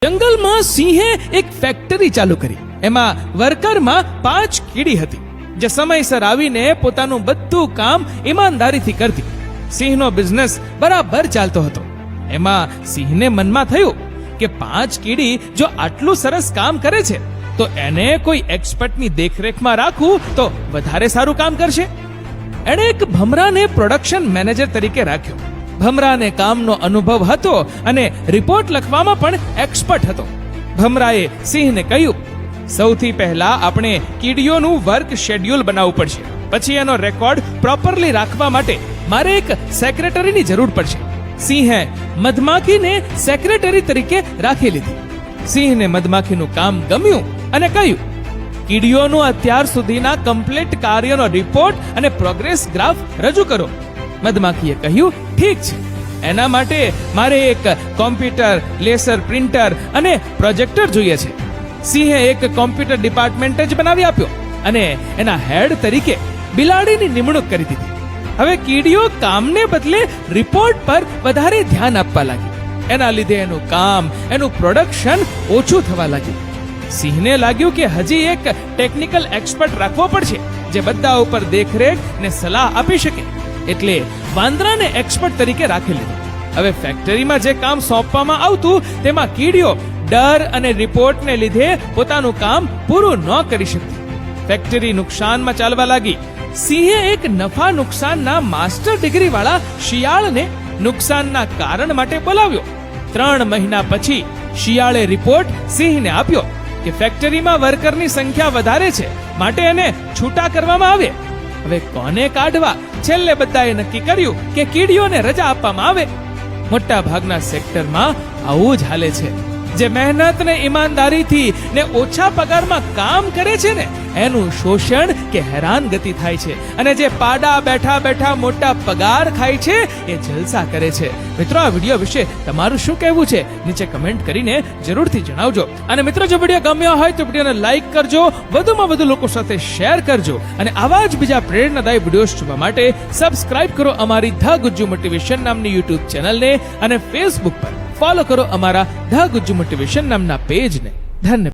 જંગલમાં સિંહે એક ફેક્ટરી ચાલુ કરી. એમાં વર્કરમાં 5 કીડી હતી, જે સમયસર આવીને પોતાનું બધું કામ ઈમાનદારીથી કરતી. સિંહનો બિઝનેસ બરાબર ચાલતો હતો. એમાં સિંહને મનમાં થયું કે 5 કીડી જો આટલું સરસ કામ કરે છે તો એને કોઈ એક્સપર્ટની દેખરેખમાં રાખવું તો વધારે સારું કામ કરશે. એણે એક ભમરાને પ્રોડક્શન મેનેજર તરીકે રાખ્યો. ભમરાને કામનો અનુભવ હતો અને રિપોર્ટ લખવામાં પણ એક્સપર્ટ હતો. ભમરાએ સિંહને કહ્યું, સૌથી પહેલા આપણે કીડીઓનું વર્ક શેડ્યુલ બનાવવું પડશે. પછી એનો રેકોર્ડ પ્રોપરલી રાખવા માટે મારે એક સેક્રેટરીની જરૂર પડશે. સિંહે મધમાખીને સેક્રેટરી તરીકે રાખી લીધી. સિંહને મધમાખીનું કામ ગમ્યું અને કહ્યું, કીડીઓનું અત્યાર સુધીના કમ્પ્લીટ કાર્યનો રિપોર્ટ અને પ્રોગ્રેસ ગ્રાફ રજૂ કરો. મધમાખીએ કહ્યું, ઠીક છે. એના માટે મારે એક કોમ્પ્યુટર, લેસર પ્રિન્ટર અને પ્રોજેક્ટર જોઈએ છે. સિંહે એક કોમ્પ્યુટર ડિપાર્ટમેન્ટ જ બનાવી આપ્યો અને એના હેડ તરીકે બિલાડીની નિમણૂક કરી દીધી. હવે કીડીઓ કામને બદલે રિપોર્ટ પર વધારે ધ્યાન આપવા લાગી. એના લીધે એનું કામ, એનું પ્રોડક્શન ઓછું થવા લાગ્યું. સિંહને લાગ્યું કે હજી એક ટેકનિકલ એક્સપર્ટ રાખવો પડશે, જે બધા ઉપર દેખરેખ ને સલાહ આપી શકે. એટલે વાંદરાને એક્સપર્ટ તરીકે રાખી લીધો. હવે ફેક્ટરીમાં જે કામ સોંપવામાં આવતું તેમાં કીડીઓ ડર અને રિપોર્ટને લીધે પોતાનું કામ પૂરું ન કરી શકતી. ફેક્ટરી નુકસાનમાં ચાલવા લાગી. સિંહે એક નફા નુકસાનના માસ્ટર ડિગ્રી વાળા શિયાળને નુકસાનના કારણ માટે બોલાવ્યો. 3 મહિના પછી શિયાળે રિપોર્ટ સિંહને આપ્યો કે ફેક્ટરીમાં વર્કરની સંખ્યા વધારે છે, માટે એને છૂટા કરવામાં આવે. હવે કોને કાઢવા? છેલ્લે બધાએ નક્કી કર્યું કે કીડીઓને રજા આપવામાં આવે. મોટા ભાગના સેક્ટરમાં આવું જ હાલે છે. જે મહેનત ને ઈમાનદારીથી ને ઓછા પગારમાં કામ કરે છે ને એનું શોષણ કે હેરાનગતિ થાય છે, અને જે પાડા બેઠા બેઠા મોટા પગાર ખાય છે એ જલસા કરે છે. મિત્રો, આ વિડીયો વિશે તમારું શું કહેવું છે નીચે કમેન્ટ કરીને જરૂરથી જણાવજો. અને મિત્રો, જો વિડીયો ગમ્યો હોય તો વિડીયોને લાઈક કરજો, વધુમાં વધુ લોકો સાથે શેર કરજો, અને આવા જ બીજા પ્રેરણાદાયી વિડીયોઝ જોવા માટે સબસ્ક્રાઇબ કરો અમારી ધ ગુજ્જુ મોટિવેશન નામની યુટ્યુબ ચેનલને, અને ફેસબુક પર ફોલો કરો અમારા ધ ગુજ્જુ મોટિવેશન નામના પેજને. ધન્યવાદ.